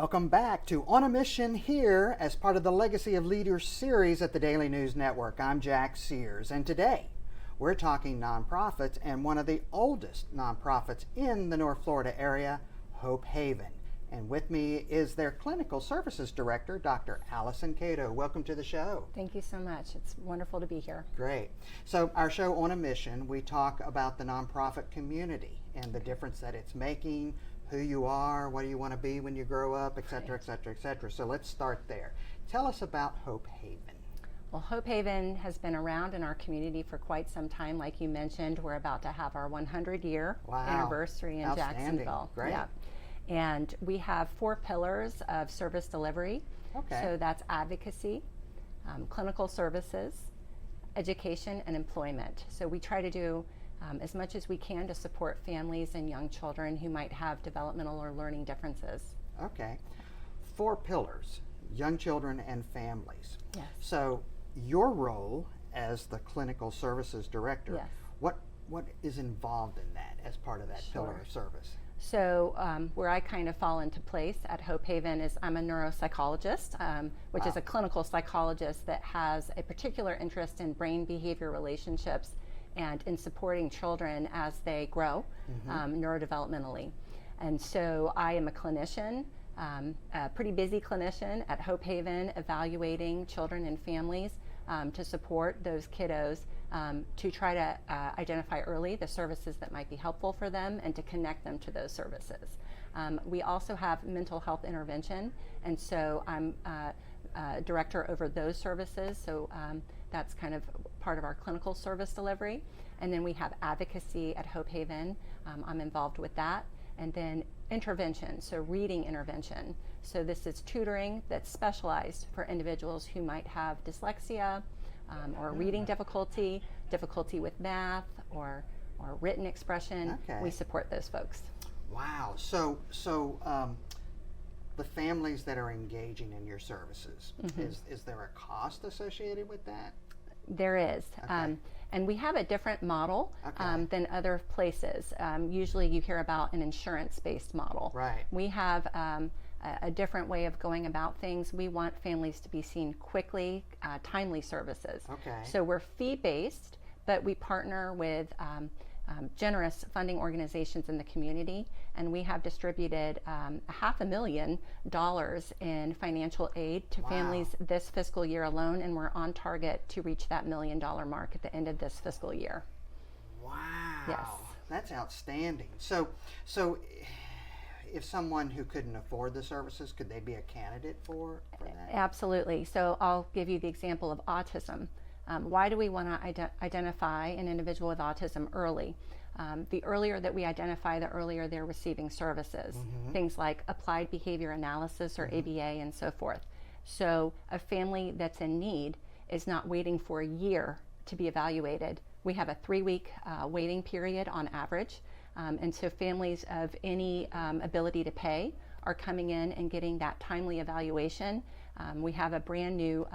Welcome back to On a Mission here as part of the Legacy of Leaders series at the Daily News Network. I'm Jack Sears, and today we're talking nonprofits and one of the oldest nonprofits in the North Florida area, Hope Haven. And with me is their Clinical Services Director, Dr. Allison Cato. Welcome to the show. Thank you so much. It's wonderful to be here. Great. So our show On a Mission, we talk about the nonprofit community and the difference that it's making, who you are, what do you want to be when you grow up, et cetera, et cetera, et cetera. So let's start there. Tell us about Hope Haven. Well, Hope Haven has been around in our community for quite some time. Like you mentioned, we're about to have our 100-year anniversary in Jacksonville. Great. Yeah. And we have 4 pillars of service delivery. Okay. So that's advocacy, clinical services, education, and employment. So we try to do as much as we can to support families and young children who might have developmental or learning differences. Okay. 4 pillars, young children and families. Yes. So your role as the Clinical Services Director, Yes. what is involved in that as part of that pillar of service? So where I kind of fall into place at Hope Haven is I'm a neuropsychologist, which is a clinical psychologist that has a particular interest in brain behavior relationships and in supporting children as they grow neurodevelopmentally. And so I am a clinician, a pretty busy clinician at Hope Haven, evaluating children and families to support those kiddos, to try to identify early the services that might be helpful for them and to connect them to those services. We also have mental health intervention, and so I'm director over those services, so that's kind of part of our clinical service delivery. And then we have advocacy at Hope Haven. I'm involved with that. And then intervention, so reading intervention. So this is tutoring that's specialized for individuals who might have dyslexia or reading difficulty with math or written expression. Okay. We support those folks. Wow. So the families that are engaging in your services, is there a cost associated with that? There is. Okay. And we have a different model than other places. Usually you hear about an insurance-based model. Right. We have a different way of going about things. We want families to be seen quickly, timely services. Okay. So we're fee-based, but we partner with generous funding organizations in the community, and we have distributed $500,000 in financial aid to families this fiscal year alone, and we're on target to reach that $1 million mark at the end of this fiscal year. Wow. Yes. That's outstanding. So if someone who couldn't afford the services, could they be a candidate for that? Absolutely. So I'll give you the example of autism. Why do we want to identify an individual with autism early? The earlier that we identify, the earlier they're receiving services. Things like applied behavior analysis or ABA and so forth. So a family that's in need is not waiting for a year to be evaluated. We have a 3-week waiting period on average. And so families of any ability to pay are coming in and getting that timely evaluation. We have a brand new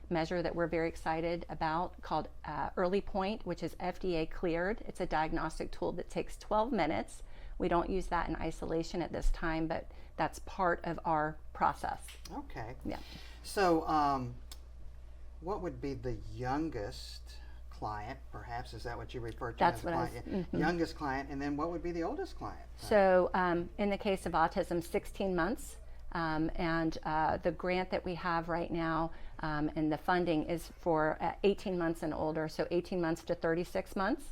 measure that we're very excited about called Early Point, which is FDA cleared. It's a diagnostic tool that takes 12 minutes. We don't use that in isolation at this time, but that's part of our process. Okay. Yeah. So what would be the youngest client, perhaps? Is that what you refer to That's as a what client? Youngest client, and then what would be the oldest client? So in the case of autism, 16 months. And the grant that we have right now and the funding is for 18 months and older, so 18 months to 36 months.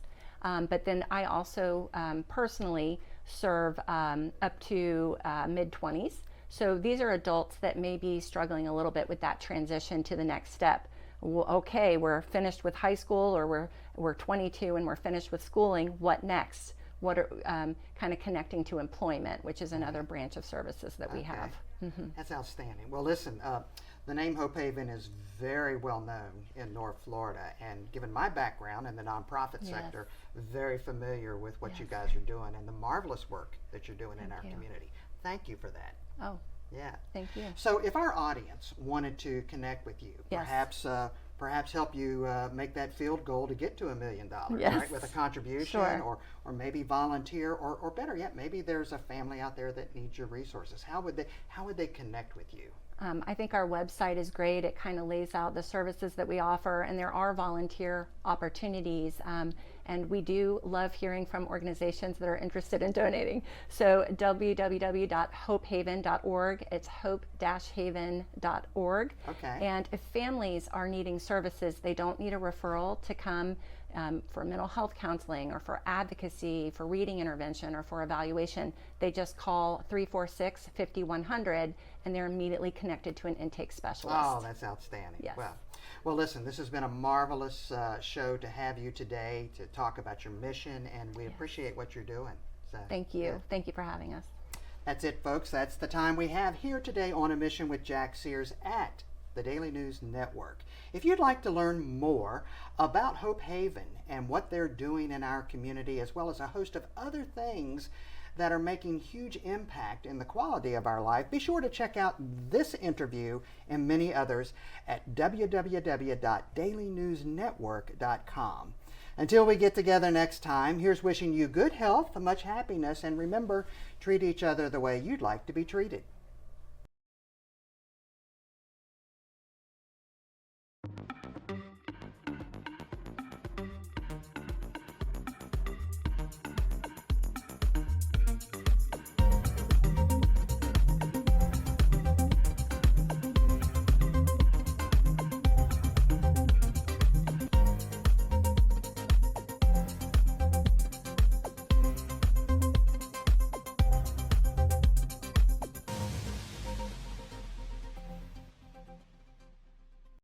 But then I also personally serve up to mid-20s. So these are adults that may be struggling a little bit with that transition to the next step. Well, okay, we're finished with high school, or we're 22 and we're finished with schooling. What next? What are kind of connecting to employment, which is another branch of services that we have. That's outstanding. Well, listen, the name Hope Haven is very well known in North Florida, and given my background in the nonprofit sector, very familiar with what you guys are doing and the marvelous work that you're doing in our community. Thank you for that. Oh, yeah. Thank you. So if our audience wanted to connect with you, Yes. perhaps help you make that field goal to get to $1 million, Yes. right? With a contribution, Sure. or maybe volunteer, or better yet, maybe there's a family out there that needs your resources. How would they connect with you? I think our website is great. It kind of lays out the services that we offer, and there are volunteer opportunities. And we do love hearing from organizations that are interested in donating. So www.hopehaven.org. It's hope-haven.org. Okay. And if families are needing services, they don't need a referral to come for mental health counseling or for advocacy, for reading intervention, or for evaluation. They just call 346-5100 and they're immediately connected to an intake specialist. Oh, that's outstanding. Yes. Well, listen, this has been a marvelous show to have you today to talk about your mission, and we appreciate what you're doing. So, Thank you. yeah. Thank you for having us. That's it, folks. That's the time we have here today on A Mission with Jack Sears at the Daily News Network. If you'd like to learn more about Hope Haven and what they're doing in our community, as well as a host of other things that are making huge impact in the quality of our life, be sure to check out this interview and many others at www.dailynewsnetwork.com. Until we get together next time, here's wishing you good health, much happiness, and remember, treat each other the way you'd like to be treated.